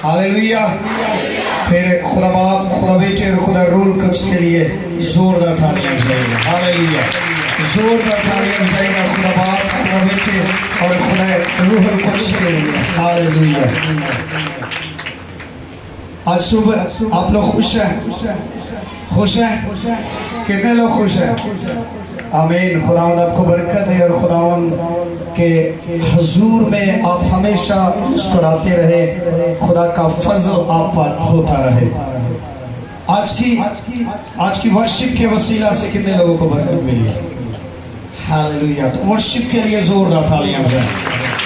Hallelujah. फिर खुदा बाप, खुदा बेटे और खुदा रूल कुछ के लिए जोरदार तालियां बजाएगा। हालेलुया, जोरदार तालियां बजाएगा खुदा बाप, खुदा बेटे और खुदा रूह कुछ के लिए। हालेलुया। आज सुबह आप लोग खुश हैं? खुश हैं? कितने लोग खुश हैं? आमीन। खुदावंद आपको बरकत दे और खुदावंद के हुजूर में आप हमेशा मुस्कुराते रहे, खुदा का फजल आप पर होता रहे। आज की वर्शिप के वसीला से कितने लोगों को बरकत मिली? हालेलुया। तो वर्शिप के लिए जोरदार तालियां बजाएं।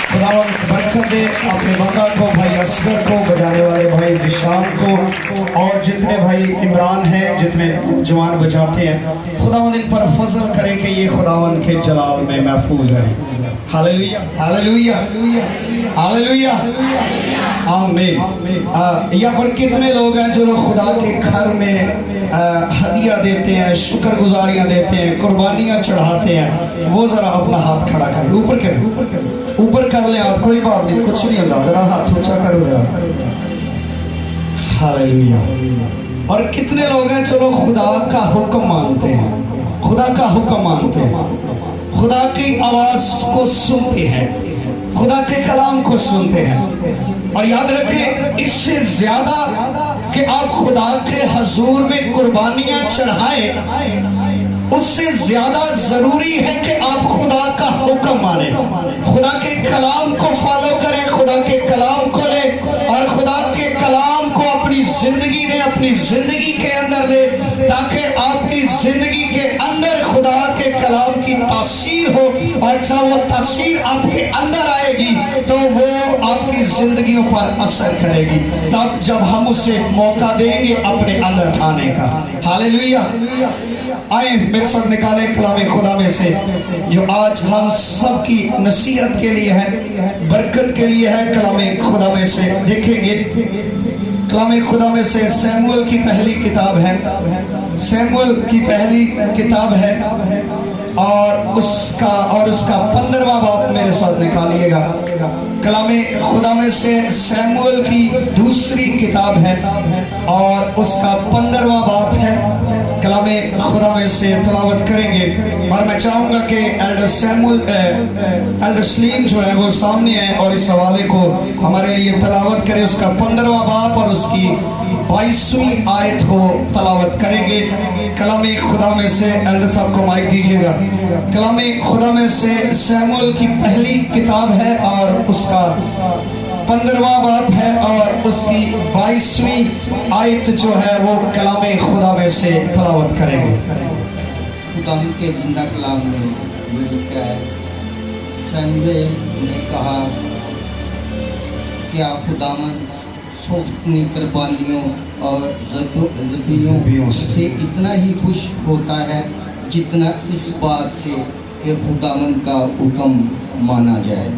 खुदावंद बरकत दे अपने बंदा को, भाई असगर को, बजाने वाले भाई जिशान को, और जितने भाई इमरान हैं, जितने जवान बजाते हैं, खुदावंद इन पर फजल करे कि ये खुदावंद के जलाल में महफूज है। हालेलुया, हालेलुया, हालेलुया, आमीन। यहाँ पर कितने लोग हैं जो खुदा के घर में हदिया देते हैं, शुक्रगुजारियां देते हैं, कुर्बानियां चढ़ाते हैं? वो जरा अपना हाथ खड़ा करें, ऊपर करें, ऊपर कर ले हाथ, कोई बात नहीं, कुछ नहीं होता, जरा हाथ ऊंचा करो जरा। हालेलुया। और कितने लोग हैं चलो खुदा का हुक्म मानते हैं, खुदा का हुक्म मानते हैं, खुदा की आवाज को सुनते हैं, खुदा के कलाम को सुनते हैं। और याद रखें, इससे ज्यादा कि आप खुदा के हुजूर में कुर्बानियां चढ़ाएं, उससे ज्यादा जरूरी है कि आप खुदा का हुक्म माने, खुदा के कलाम को फॉलो करें, खुदा के कलाम को ले और खुदा के कलाम को अपनी जिंदगी में, अपनी जिंदगी के अंदर ले, ताकि आपकी जिंदगी के अंदर खुदा के कलाम की तासीर हो। और जब वो तासीर आपके अंदर आएगी तो वो आपकी जिंदगियों पर असर करेगी, तब जब हम उसे मौका देंगे अपने अंदर आने का। हालेलुया। आए मेरे साथ निकाले कलाम खुदा में से, जो आज हम सब की नसीहत के लिए है, बरकत के लिए है। कलाम खुदा में से देखेंगे, कलाम खुदा में से सैमुअल की पहली किताब है, सैमुअल की पहली किताब है और उसका 15वां बाब मेरे साथ निकालिएगा। कलाम खुदा में से सैमुअल की दूसरी किताब है और उसका 15वां बाब है। कलाम खुदा में से तलावत करेंगे और मैं चाहूंगा कि एल्डर सलीम जो है वो सामने है और इस हवाले को हमारे लिए तलावत करें। उसका 15वां बाब और उसकी 22वीं आयत को तलावत करेंगे। कलाम खुदा में से एल्डर साहब को माइक दीजिएगा। कलाम खुदा में से सैमुअल की पहली किताब है और उसका 15वां बाब है और उसकी 22वीं आयत जो है वो कलाम खुदा में से तलावत करेंगे। खुदा के जिंदा कलाम में ये लिखा है, सैमुएल ने कहा, क्या खुदावन अपनी कुर्बानियों और ज़बीहों से इतना ही खुश होता है जितना इस बात से कि खुदावन का हुक्म माना जाए।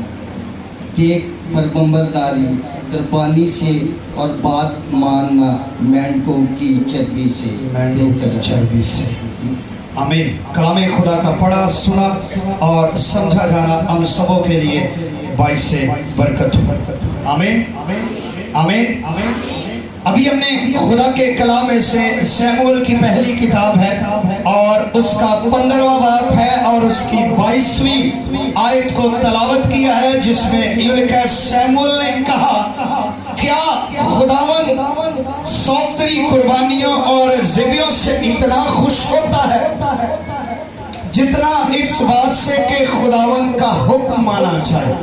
एक फरमाबरदारी कुर्बानी से और बात मानना मेंढकों की चर्बी से चर्बी से। आमीन। कलाम खुदा का पढ़ा, सुना और समझा जाना हम सबों के लिए बाइस से बरकत हो। आमीन, आमीन। अभी हमने खुदा के कलाम में से सैमुअल की पहली किताब है और उसका 15वां बाब है और उसकी 22वीं आयत को तलावत किया है, जिसमें यूं लिखा है, सैमुअल ने कहा, क्या खुदावन सौतरी कुर्बानियों और ज़बीहों से इतना खुश होता है जितना इस बात से कि खुदावन का हुक्म माना जाए,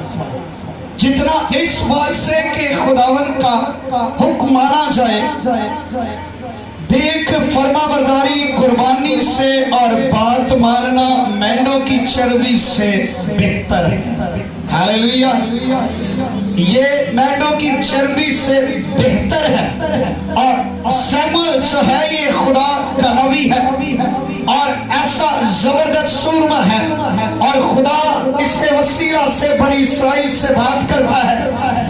जितना इस बात से कि खुदावन का हुक्म माना जाए। देख, फरमाबरदारी कुर्बानी से और बात मानना मेंढों की चर्बी से बेहतर है। हालेलुया। ये मेंढों की चर्बी से बेहतर है। और सैमुअल जो है ये खुदा का नबी है और ऐसा जबरदस्त सूरमा है और खुदा इसके वसीला से बनी इस्राइल से बात करता है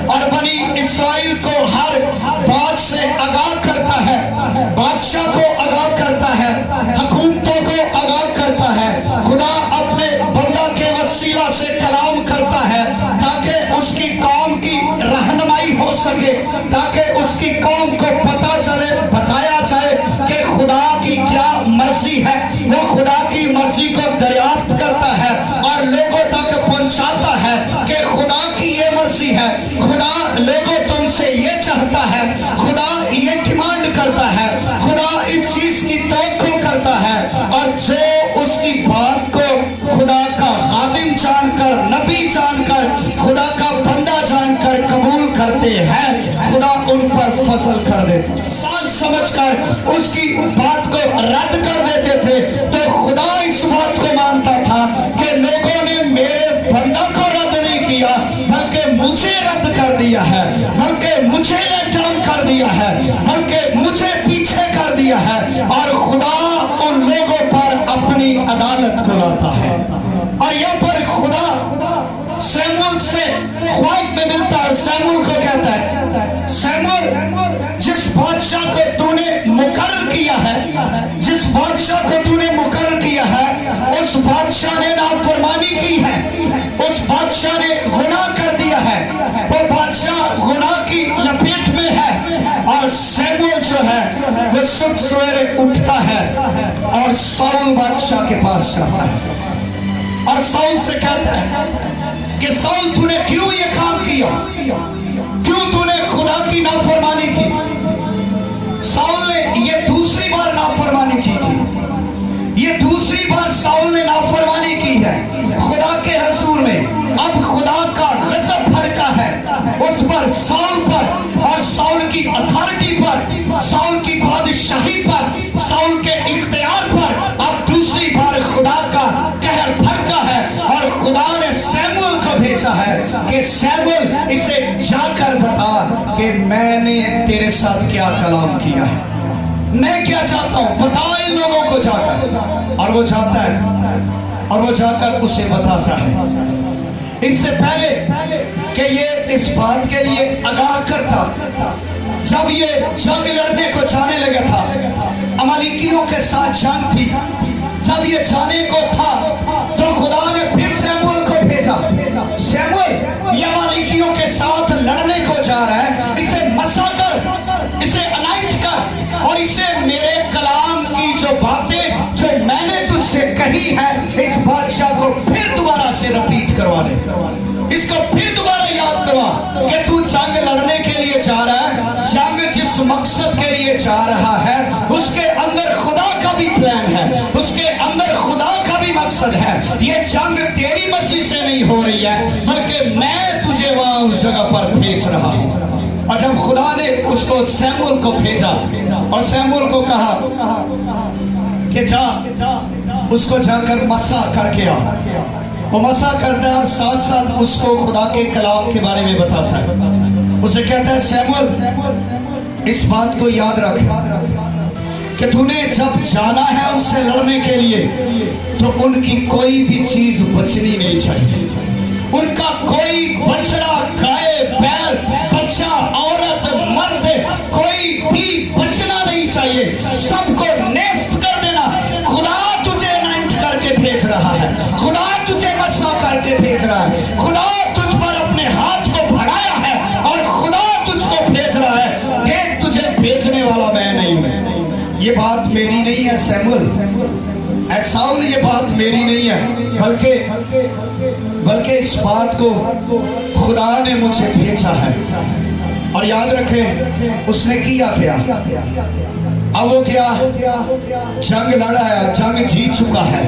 और बनी इस्राइल को हर बात से आगाह करता है, बादशाह को आगाह करता है, हुकूमतों को आगाह करता है। खुदा अपने बंदा के वसीला से कलाम करता है ताकि उसकी कौम की रहनुमाई हो सके, ताकि समझकर उसकी बात को रद्द कर देते थे, तो खुदा इस बात को मानता था कि लोगों ने मेरे बंदा को रद्द नहीं किया, बल्कि मुझे रद्द कर दिया है, बल्कि मुझे लेट डाउन कर दिया है, बल्कि मुझे पीछे कर दिया है। और खुदा उन लोगों पर अपनी अदालत को लाता है। और यहाँ पर खुदा सैमुअल से ख्वाब में मिलता है, सैमुअल को कहता है, सैमुअल जिस बादशाह को तूने मुकर्रर किया है, जिस बादशाह को तूने मुकर्रर किया है, उस बादशाह ने नाफरमानी की है, उस बादशाह ने गुनाह कर दिया है, वो बादशाह गुनाह की लपेट में है। और सैमुअल जो है वो सुबह सवेरे उठता है और साउल बादशाह के पास जाता है और साउल से कहता है कि साउल तूने क्यों ये काम किया, क्यों तूने खुदा की नाफरमानी की। साउल ने ये दूसरी बार नाफरमानी की थी, ये दूसरी बार साउल ने नाफरमानी की है खुदा के हजूर में। अब खुदा का गज़ब भड़का है उस पर, साउल पर, और साउल की अथॉरिटी पर, साउल की बादशाही पर, साउल के इख्तियार पर अब दूसरी बार खुदा का कहर भड़का है। और खुदा ने सैमुअल को भेजा है कि सैमुअल इसे जाकर बता कि मैंने तेरे साथ क्या कलाम किया है, मैं क्या चाहता हूं, बता इन लोगों को जाकर। और वो जाता है और वो जाकर उसे बताता है, इससे पहले कि ये इस बात के लिए आगाह करता। जब ये जंग लड़ने को जाने लगा था, अमालेकियों के साथ जंग थी, जब ये जाने को था तो खुदा ने फिर सैमुअल को भेजा, सैमुअल ये अमालेकियों के साथ लड़ने को जा रहा है, इसे मसा कर, इसे अनाइट कर, और इसे मेरे कलाम की जो बातें जो मैंने तुझसे कही है इस बादशाह को फिर दोबारा से रिपीट करवा ले, इसको फिर दोबारा याद करवा कि तू जंग लड़ने के लिए जा रहा है, जंग जिस मकसद के लिए जा रहा है उसके अंदर खुदा का भी प्लान है, उसके अंदर खुदा का भी मकसद है। ये जंग तेरी मर्जी से नहीं हो रही है, बल्कि मैं तुझे वहां उस जगह पर भेज रहा हूं। और जब खुदा ने उसको सैमुअल को भेजा और सैमुअल को कहा कि जा उसको जाकर मसा करके आ, वो मसा करता है और साथ साथ उसको खुदा के कलाम के बारे में बताता है। उसे कहता है सैमुअल इस बात को याद रख कि तूने जब जाना है उनसे लड़ने के लिए तो उनकी कोई भी चीज बचनी नहीं चाहिए, उनका कोई बछड़ा, गाय, बैल, बच्चा, औरत, मर्द, कोई भी बचना नहीं चाहिए, सबको नेस्त कर देना। खुदा तुझे नाइट करके भेज रहा है, खुदा तुझे मसा करके भेज रहा है, खुदा तुझ पर अपने हाथ को बढ़ाया है और खुदा तुझको भेज रहा है। देख तुझे भेजने वाला मैं नहीं हूं, ये बात मेरी नहीं है सैमुअल, साउल ये बात मेरी नहीं है, बल्कि इस बात को खुदा ने मुझे भेजा है। और याद रखें उसने किया क्या, अब वो क्या जंग लड़ा है, जंग जीत चुका है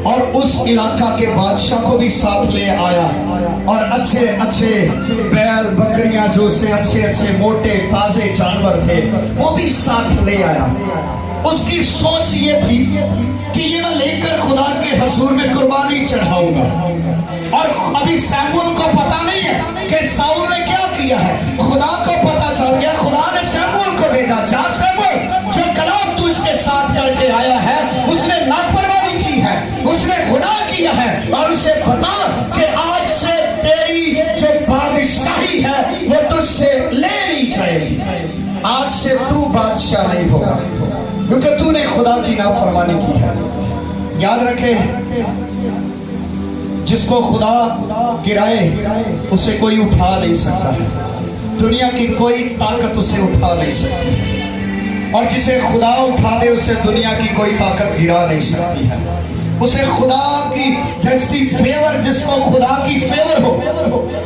और उस इलाका के बादशाह को भी साथ ले आया और अच्छे अच्छे बैल बकरियां जो से अच्छे अच्छे मोटे ताजे जानवर थे वो भी साथ ले आया। उसकी सोच ये थी कि ये मैं लेकर खुदा के हजूर में कुर्बानी चढ़ाऊंगा। और अभी सैमुअल को पता नहीं है कि साउल ने क्या किया है, खुदा को पता चल गया, खुदा ने सैमुअल को भेजा, जा सैमुअल जो कलाम तू इसके साथ करके आया है उसने नाफरमानी की है, उसने गुनाह किया है, और उसे बता कि आज से तेरी जो बादशाही है वो तुझसे ले ली जाएगी, आज से तू बादशाह नहीं होगा क्योंकि तूने खुदा की नाफरमानी की है। याद रखे जिसको खुदा गिराए उसे कोई उठा नहीं सकता है, दुनिया की कोई ताकत उसे उठा नहीं सकती, और जिसे खुदा उठा दे उसे दुनिया की कोई ताकत गिरा नहीं सकती है। उसे खुदा की जैसी फेवर, जिसको खुदा की फेवर हो।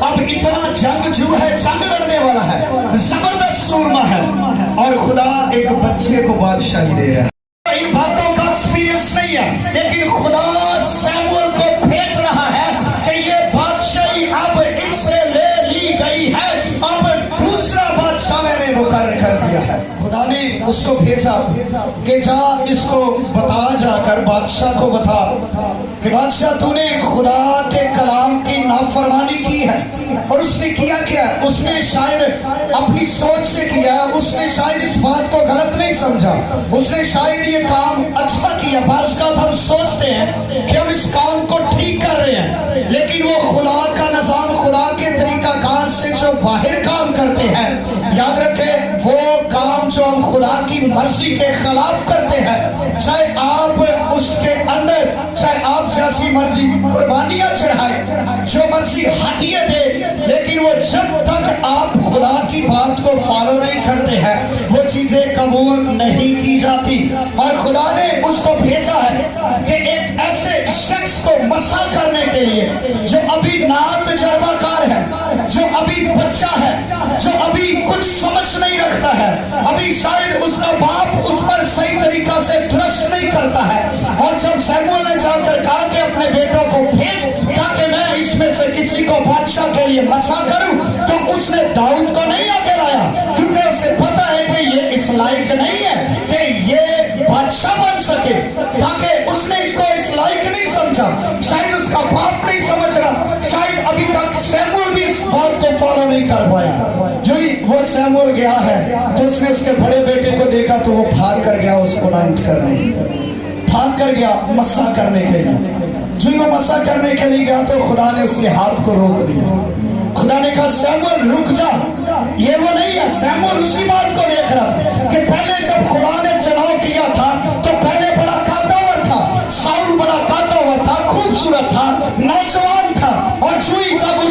अब इतना जंगजू है, जंग लड़ने वाला है, जबरदस्त सूरमा है, और खुदा एक बच्चे को बादशाही दे रहा है। इन बातों का एक्सपीरियंस नहीं है, लेकिन खुदा सैमुअल को भेज रहा है कि ये बादशाही अब इससे ले ली गई है, अब दूसरा बादशाह मैंने मुकर्रर कर दिया है। खुदा ने ने उसको भेजा कि जा इसको बता, जाकर बादशाह को बता कि बादशाह तूने खुदा के कलाम की नाफरमानी की है। और उसने किया क्या? उसने शायद अपनी सोच से किया, उसने शायद इस बात को गलत नहीं समझा, उसने शायद ये काम अच्छा किया। बात हम सोचते हैं कि हम इस काम को ठीक कर रहे हैं, लेकिन वो खुदा का निजाम, खुदा के तरीकाकार से जो बाहर काम करते हैं, याद रखें वो काम जो हम खुदा की मर्जी के खिलाफ करते हैं, चाहे आप उसके अंदर चाहे आप जैसी मर्जी कुर्बानियां चढ़ाए, जो मर्जी हदिया दे, लेकिन वो जब तक आप खुदा की बात को फॉलो नहीं करते हैं वो चीजें कबूल नहीं की जाती। और खुदा ने उसको भेजा है कि एक ऐसे शख्स को मसा करने के लिए जो अभी नातजुर्बाकार है, जो अभी बच्चा है, जो अभी कुछ समझ नहीं रखता है, अभी शायद उसका बाप उस पर सही तरीका से ट्रस्ट नहीं करता है। और जब सैमुअल ने जाकर कहा कि अपने बेटों को भेज ताकि मैं इसमें से किसी को बादशाह के लिए मसा करूं, तो उसने दाऊद को नहीं आगे लाया, क्योंकि उसे पता है कि ये इस लायक नहीं है कि ये बादशाह बन सके, ताकि उसने इसको इस लायक नहीं समझा। शायद उसका बाप नहीं समझ रहा, शायद अभी तक सैमुअल भी इस बात को फॉलो नहीं कर पाया। जो ही वो सैमुअल गया है तो उसने उसके बड़े बेटे को देखा तो वो भाग कर गया उसको अनाउंस करने के लिए, भाग कर गया मसा करने के लिए। जो ही वो मसा करने के लिए गया तो खुदा ने उसके हाथ को रोक दिया। खुदा ने कहा सैमुअल रुक जा, ये वो नहीं है। सैमुअल उसी बात को देख रहा था कि पहले जब खुदा ने चुनाव किया था तो पहले बड़ा कादावर था, साउल बड़ा कादावर था, खूबसूरत था, नौजवान था, और जो ही जब वो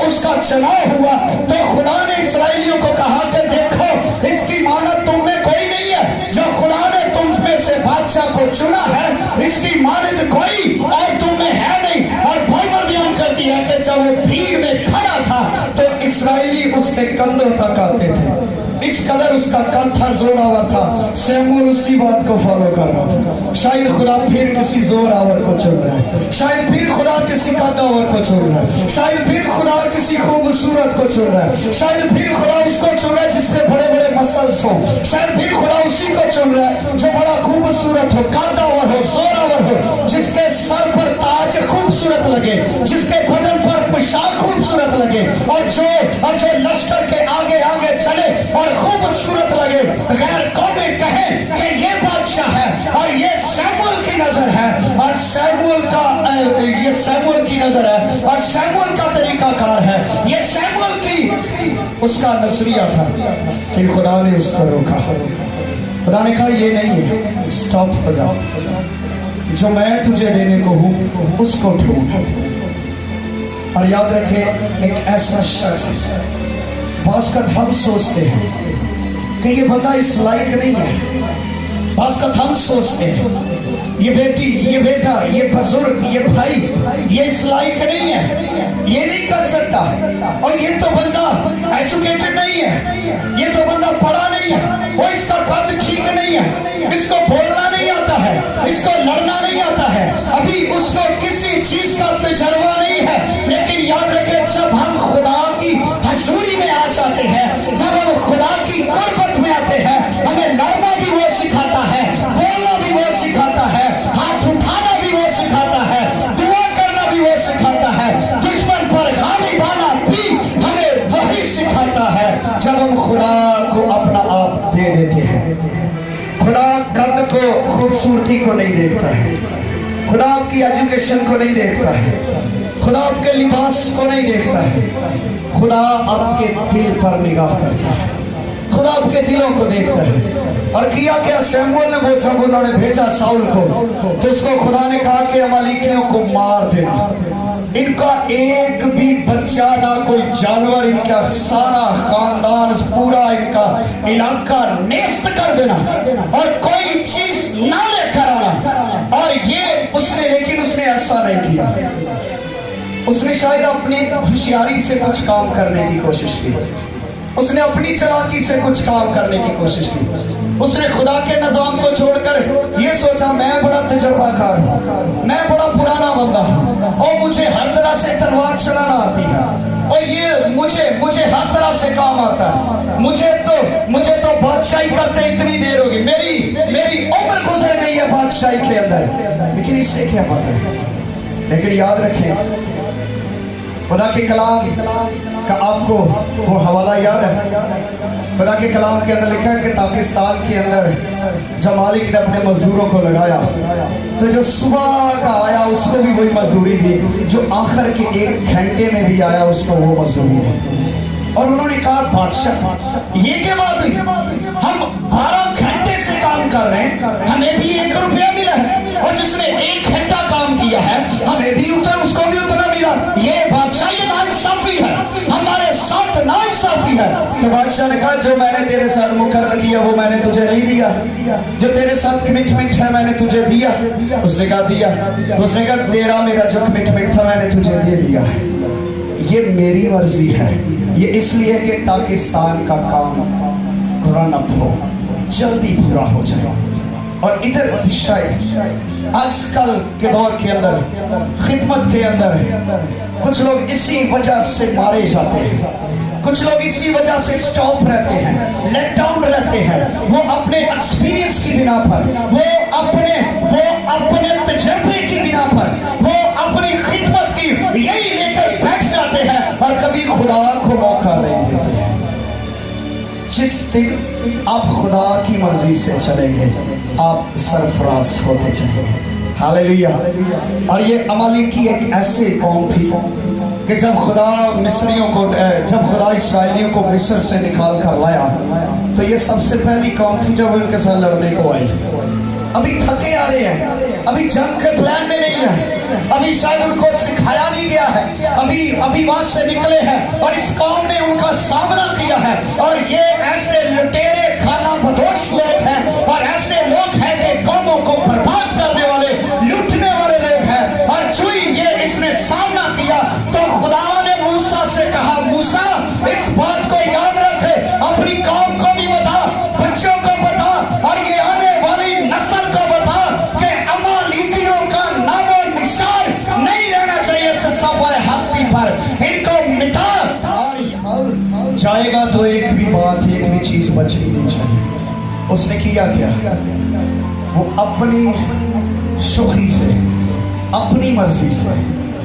उसका चुनाव हुआ तो खुदा ने इस्राएलियों को कहा कि देखो इसकी मानत तुम में कोई नहीं है, जो खुदा ने तुम में से बादशाह को चुना है इसकी मानत कोई और तुम में है नहीं। और बाइबल बयान करती है कि जब वो भीड़ में खड़ा था तो इस्राएली उसके कंधों तक आते थे, इस कदर उसका कद था, जोरावर था। सैमुअल उसी बात को फॉलो कर रहा था। शायद खुदा फिर किसी जोरावर को चुन रहा है, शायद फिर खुदा किसी कदावर को चुन रहा है, शायद फिर खुदा किसी खूबसूरत को चुन रहा है, शायद फिर खुदा उसको चुन रहा है जिसके बड़े बड़े मसल्स हो, शायद फिर खुदा उसी को चुन रहा है जो बड़ा खूबसूरत हो, कदावर हो, जोरावर हो, जिसके सर पर ताज खूबसूरत लगे, जिसके बदन पर पोशाक खूबसूरत लगे, और जो लश्कर के आगे आगे चले और खूबसूरत लगे, गैर कौमें कहें कि ये बादशाह है और ये सैमुअल की नजर है, और ये सैमुअल की नजर है और सैमुअल का तरीकाकार है, ये सैमुअल की उसका नजरिया था। कि खुदा ने उसको रोका, खुदा ने कहा ये नहीं है, स्टॉप हो जाओ, जो मैं तुझे देने को हूं उसको ढूंढ। और याद रखे एक ऐसा शख्स, बास का हम सोचते हैं कि ये बंदा इस लायक नहीं है, बास का हम सोचते हैं ये बेटी, ये बेटा, ये बुजुर्ग, ये भाई, ये इस लायक नहीं है, ये नहीं कर सकता, और ये तो बंदा एजुकेटेड नहीं है, ये तो बंदा पढ़ा नहीं है, वो इसका कद ठीक नहीं है, इसको बोलना नहीं आता है, इसको लड़ना नहीं आता है, अभी उसको किसी चीज का तजर्बा नहीं है। लेकिन याद रखें जब हम खुदा की हजूरी में आ जाते हैं, जब हम खुदा की कुर्बत में आते हैं, हमें लड़ना भी वो सिखाता है, बोलना भी वो सिखाता है, हाथ उठाना भी वो सिखाता है, दुआ करना भी वो सिखाता है, दुश्मन पर गाली आना भी हमें वही सिखाता है। जब हम खुदा को अपना आप दे देते हैं, खुदा कद को, खूबसूरती को नहीं देखता है, खुदा आपकी एजुकेशन को नहीं देखता है, खुदा आपके लिबास को नहीं देखता है, खुदा आपके दिल पर निगाह करता है, खुदा आपके दिलों को देखता है। और किया क्या सैमुअल ने, वो जब उन्होंने भेजा साउल को तो उसको खुदा ने कहा कि अमालेकियों को मार देना, इनका एक भी बच्चा ना कोई जानवर, इनका सारा खानदान, पूरा इनका इलाका नेस्त कर देना और कोई चीज ना लेकर आना। और ये उसने, लेकिन उसने ऐसा नहीं किया, उसने शायद अपनी होशियारी से कुछ काम करने की कोशिश की, उसने अपनी चालाकी से कुछ काम करने की कोशिश की। उसने खुदा के निजाम को छोड़कर ये सोचा मैं बड़ा तजर्बाकार हूँ, मैं बड़ा पुराना बंदा हूँ और मुझे हर तरह से तलवार चलाना आती है और ये मुझे हर तरह से काम आता है। मुझे तो बादशाही करते इतनी देर होगी, मेरी उम्र गुजर गई है बादशाही के अंदर, लेकिन इससे क्या पता है। लेकिन याद रखें, खुदा के कलाम का आपको वो हवाला याद है। खुदा के कलाम के अंदर लिखा है कि पाकिस्तान के अंदर जब मालिक ने अपने मजदूरों को लगाया तो जो सुबह का आया उसको भी वही मजदूरी दी, जो आखिर के 1 घंटे में भी आया उसको वो मजदूरी दी। और उन्होंने कहा बादशाह ये क्या बात हुई, हम 12 घंटे से काम कर रहे हैं, हमें भी 1 रुपया मिला है, और जिसने 1 घंटा काम किया है हमें भी उसको भी उतना मिला। ये बादशाह ये नाइंसाफी है, हमारे साथ नाइंसाफी है। तो बादशाह ने कहा जो मैंने तेरे साथ मुकर्रर किया वो मैंने तुझे नहीं दिया, जो तेरे साथ कमिटमेंट है मैंने तुझे दिया। उसने कहा दिया, तो उसने कहा तेरा मेरा जो कमिटमेंट था मैंने तुझे दे दिया, ये मेरी मर्जी है, ये इसलिए कि पाकिस्तान का काम रन अप हो, जल्दी पूरा हो जाए। और इधर शायद आजकल के दौर के अंदर खिदमत के अंदर कुछ लोग इसी वजह से मारे जाते हैं, कुछ लोग इसी वजह से स्टॉप रहते हैं, लेट डाउन रहते हैं। वो अपने एक्सपीरियंस की बिना पर, वो अपने तजर्बे की बिना पर, वो अपनी खिदमत की यही लेकर बैठ जाते हैं और कभी खुदा को मौका नहीं देते हैं। जिस दिन आप खुदा की मर्जी से चलेंगे आप सरफराज होते चलेंगे। हालेलुया। और ये अमालेक की एक ऐसी कौम थी कि जब खुदा इस्राएलियों को मिस्र से निकाल कर लाया तो ये सबसे पहली कौम थी जब उनके साथ लड़ने को आई। अभी थके आ रहे हैं, अभी जंग के प्लान में नहीं है, अभी शायद उनको सिखाया नहीं गया है, अभी वहां से निकले हैं और इस कौम ने उनका सामना किया है। और ये ऐसे लुटेरे खाना बदोश लोग हैं और ऐसे लोग हैं कि कौमों को बर्बाद करने वाले, लूटने वाले लोग हैं। और चुई ये इसने सामना किया तो खुदा ने मूसा से कहा मूसा इस बात को याद रखे, अपनी कौम को भी बता, बच्चों को बता और ये आने वाली नस्ल को बता कि अमालेकियों का नामो निशान नहीं रहना चाहिए सफाए हस्ती पर, इनको मिटा। और जाएगा तो एक भी बात, एक भी चीज बचनी नहीं चाहिए। उसने किया क्या, वो अपनी शुखी से, अपनी मर्जी से,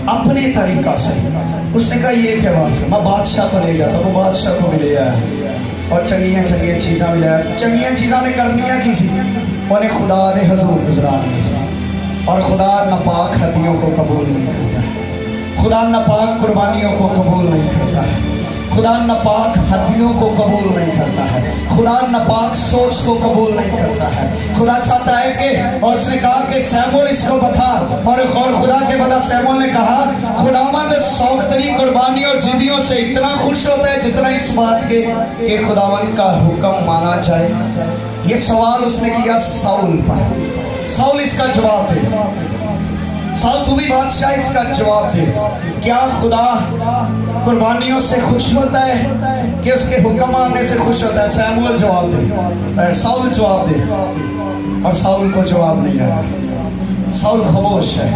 अपने तरीका से उसने कहा ये क्या बात है, मैं बादशाह को ले गया तो वो बादशाह को भी ले आया और चंगियां चीज़ा भी लाया। चंगियां चीज़ा ने करनियां की सी, उन्हें खुदा ने हजूर गुजरानी सी। और खुदा नापाक हदियों को कबूल नहीं करता है, खुदा नापाक कुर्बानियों को कबूल नहीं करता है, खुदा नापाक हदियों को कबूल नहीं करता है, खुदा नापाक सोच को कबूल नहीं करता है। खुदा चाहता है कि, और उसने कहा कि सैमुअल इसको बता, और खुदा के बता सैमुअल ने कहा खुदावंद सौगतरी कुर्बानी और ज़िबियों से इतना खुश होता है जितना इस बात के कि खुदावंद का हुक्म माना जाए। ये सवाल उसने किया साउल पर। साउल इसका जवाब दे, साउल तू भी बादशाह इसका जवाब दे, क्या खुदा कुर्बानियों से खुश होता है कि उसके हुक्म मानने से खुश होता है? सैमुअल जवाब दे, साउल जवाब दे। और साउल को जवाब नहीं आया। साउल खामोश है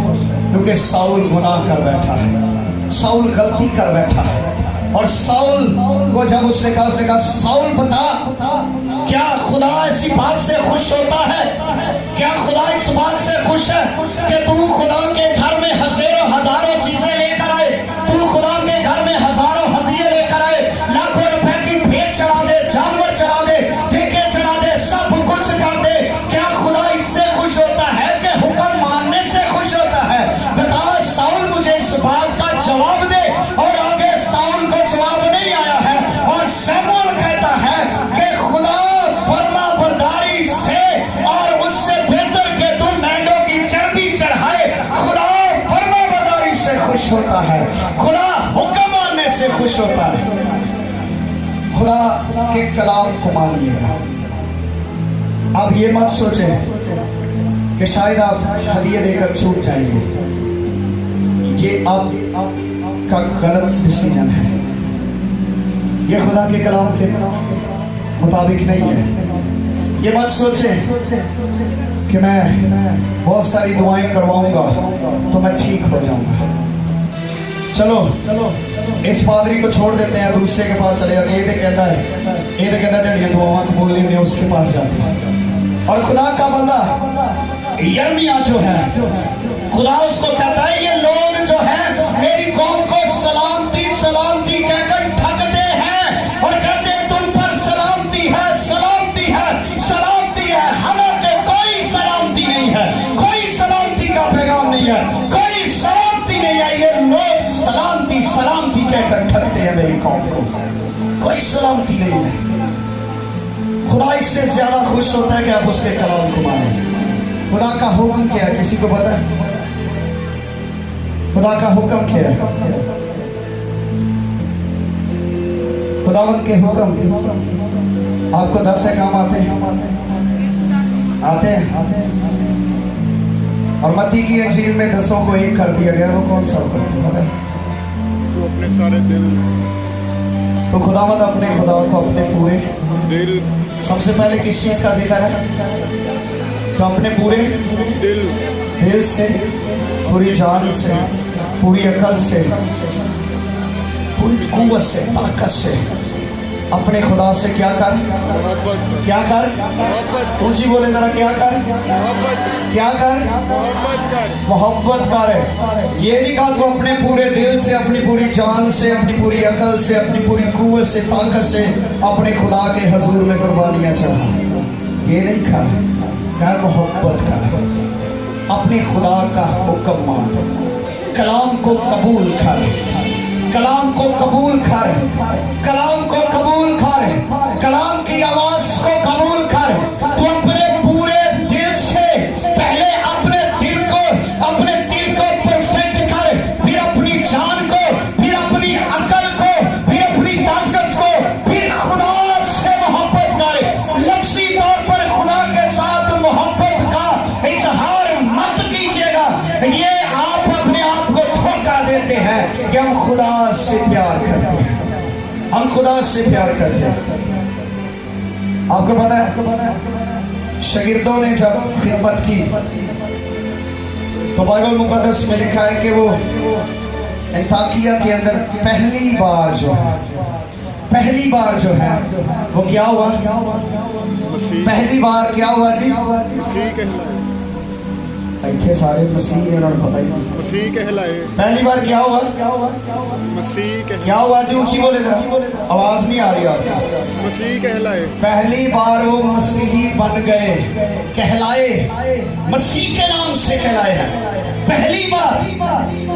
क्योंकि साउल गुनाह कर बैठा है, साउल गलती कर बैठा है। और साउल को जब उसने कहा साउल बता क्या खुदा इसी बात से खुश होता है, क्या खुदा इस बात से खुश है कि तू खुदा के घर में हजारों चीजें लेकर आए, तू खुदा के घर में हजारों हदिये लेकर आए, लाखों रुपए की भेंट चढ़ा दे, जानवर चढ़ा दे, टीके चढ़ा दे, सब कुछ कर दे, क्या खुदा इससे खुश होता है कि हुक्म मानने से खुश होता है? बता साउल मुझे इस बात का जवाब दे। और आगे साउल को जवाब नहीं आया है और सैमुअल कहता है कि खुदा फर्मा बरदारी से और उससे बेहतर के तू मेंढों की चर्बी चढ़ाए, खुदा फर्मा बरदारी से खुश होता है, खुदा हुक्म मानने से खुश होता है। खुदा के कलाम को मानिएगा। आप ये मत सोचें कि शायद आप हदिये देकर छूट जाएंगे, ये आप का गलत डिसीजन है। ये खुदा के कलाम के मुताबिक नहीं है। ये मत सोचे कि मैं बहुत सारी दुआएं करवाऊंगा तो मैं ठीक हो जाऊंगा। चलो इस पादरी को छोड़ देते हैं, दूसरे के पास चले जाते हैं। ये कहता है ढेड़ियां दुआएं कबूल नहीं होती, उसके पास जाते हैं। और खुदा का बंदा यिर्मयाह जो है, खुदा उसको कहता है ये लोग जो है मेरी कौम को सलामती सलामती कहकर ठगते हैं और कहते हैं तुम पर सलामती है, सलामती है, सलामती है। हालांकि कोई सलामती नहीं है, कोई सलामती का पैगाम नहीं है, कोई सलामती नहीं है। ये लोग सलामती सलामती कहकर ठगते हैं मेरी कौम को, कोई सलामती नहीं है। खुदा इससे ज्यादा खुश होता है कि आप उसके कलाम को माने। खुदा का हुक्म क्या है, किसी को पता है? खुदा का हुक्म क्या है? खुदावंद के हुक्म आपको 10 काम आते हैं? आते हैं। और मत्ती की इंजील में 10 को 1 कर दिया गया, वो कौन सा हुक्म था पता है? तो अपने सारे दिल, तो खुदावंद अपने खुदा को अपने पूरे दिल, सबसे पहले किस चीज का जिक्र है? तो अपने पूरे दिल से, पूरी जान से, पूरी अकल से, पूरी कुव्वत से, ताकत से अपने खुदा से क्या कर? क्या कर? ऊंची बोले जरा, क्या कर? क्या कर? मोहब्बत कर। ये नहीं कहा तो अपने पूरे दिल से, अपनी पूरी जान से, अपनी पूरी अकल से, अपनी पूरी कुव्वत से, ताकत से अपने खुदा के हजूर में कुर्बानियां चढ़ा, ये नहीं कहा। कर मोहब्बत कर, अपने खुदा का हुक्म मान, कलाम को कबूल कर, कलाम को कबूल कर, कलाम को कबूल कर, कलाम की आवाज को कबूल कर। तो अपने पूरे दिल से पहले अपने दिल को परफेक्ट कर, फिर अपनी जान को, फिर अपनी अकल को, फिर अपनी ताकत को, फिर खुदा से मोहब्बत कर। लफ्ज़ी तौर पर खुदा के साथ मोहब्बत का इजहार मत कीजिएगा। ये आप अपने आप को धोखा देते हैं कि हम खुदा से प्यार करते हैं, हम खुदा से प्यार करते हैं। आपको पता है शागिर्दों ने जब खिदमत की तो बाइबल मुकद्दस में लिखा है कि वो अंताकिया के अंदर पहली बार जो है वो क्या हुआ? पहली बार क्या हुआ जी? मसीह कहलाए, इतने सारे मसीह ने, उन्होंने पता ही नहीं। मसीह कहलाए, पहली बार क्या हुआ? मसीह कहलाए, क्या हुआ जी? ऊंची बोले जरा, आवाज नहीं आ रही आपकी। मसीह कहलाए, पहली बार वो मसीही बन गए, कहलाए, मसीह के नाम से कहलाए हैं। पहली बार,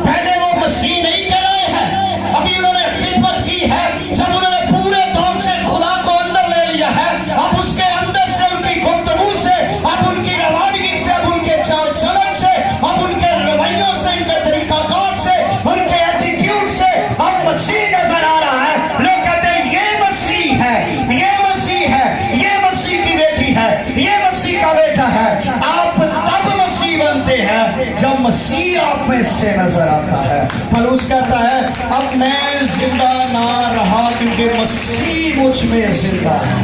पहले वो मसीह नहीं कहलाए हैं। अभी उन्होंने खिदमत की है, जब उन्होंने पूरे तौर से खुदा को अंदर ले लिया है, अब उसके अंदर से, उनकी गुफ्तगू से, अब उनकी रवानगी से, अब उनके चाल चलन से, अब उनके रवैयों से, उनके तरीकाकार से, उनके एटीट्यूड से अब मसीह नजर आ रहा है। लोग कहते हैं ये मसीह है, ये मसीह है, ये मसीह की बेटी है, ये मसीह का बेटा है। आप तब मसीह बनते हैं जब मसीह आप में से नजर आता है। पौलुस कहता है अब मैं जिंदा ना रहा क्योंकि मसीह मुझ में जिंदा है।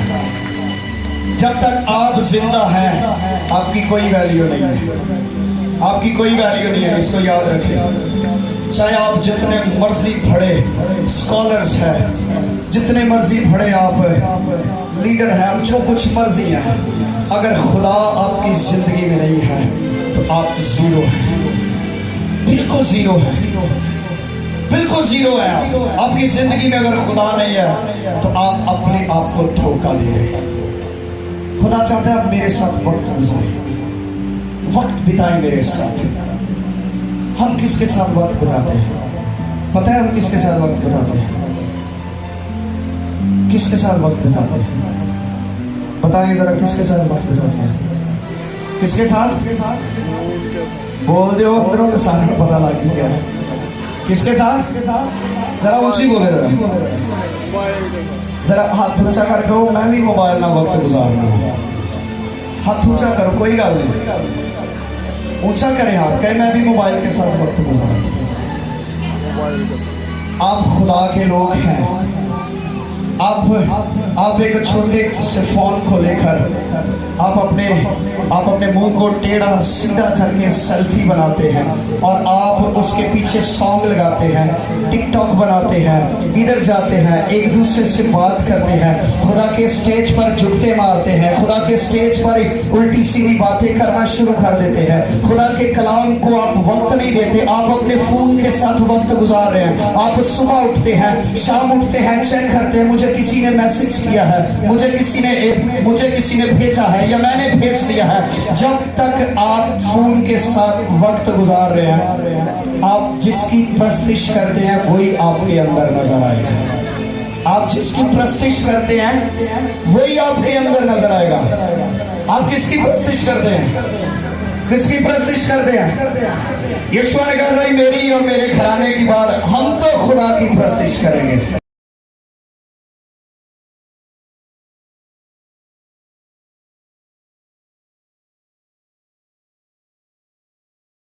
जब तक आप जिंदा हैं आपकी कोई वैल्यू नहीं है, आपकी कोई वैल्यू नहीं है, इसको याद रखें। चाहे आप जितने मर्जी बड़े स्कॉलर्स हैं, जितने मर्जी बड़े आप लीडर हैं, जो कुछ मर्जी है, अगर खुदा आपकी जिंदगी में नहीं है तो आप जीरो हैं, बिल्कुल जीरो है, बिल्कुल जीरो है। आपकी जिंदगी में अगर खुदा नहीं है तो आप अपने आप को धोखा दे रहे हैं। खुदा चाहता है आप मेरे साथ वक्त गुजारें, वक्त बिताएं मेरे साथ। हम किसके साथ वक्त बिताते हैं? पता है हम किसके साथ वक्त बिताते हैं? किसके साथ वक्त बिताते हैं? बताइए जरा, किसके साथ वक्त बिताते हैं? किसके साथ? बोल दो अंदरों के साथ में पता लग गया। किसके साथ? जरा ऊंची बोले, जरा हाथ ऊंचा कर दो। मैं भी मोबाइल ना वक्त गुजारना। हाथ ऊंचा करो, कोई गल नहीं, ऊंचा करें हाथ, कहे मैं भी मोबाइल के साथ वक्त गुजारता हूं। आप खुदा के लोग हैं, आप एक छोटे से फोन को लेकर आप अपने मुंह को टेढ़ा सीधा करके सेल्फी बनाते हैं और आप उसके पीछे सॉन्ग लगाते हैं, टिकटॉक बनाते हैं, इधर जाते हैं, एक दूसरे से बात करते हैं, खुदा के स्टेज पर झुकते मारते हैं, खुदा के स्टेज पर उल्टी सीधी बातें करना शुरू कर देते हैं, खुदा के कलाम को आप वक्त नहीं देते, आप अपने फोन के साथ वक्त गुजार रहे हैं। आप सुबह उठते हैं, शाम उठते हैं, चेक करते हैं मुझे किसी ने मैसेज किया है, मुझे किसी ने भेजा है या मैंने भेज दिया है। जब तक आप फोन के साथ वक्त गुजार रहे हैं, आप जिसकी प्रस्तिश करते हैं वही आपके अंदर नजर आएगा। आप जिसकी प्रस्तिश करते हैं वही आपके अंदर नजर आएगा। आप किसकी प्रस्तिश करते हैं? किसकी प्रस्तिश करते हैं? यीशु ने कहा, मेरी और मेरे घराने की बात, हम तो खुदा की प्रस्तिश करेंगे।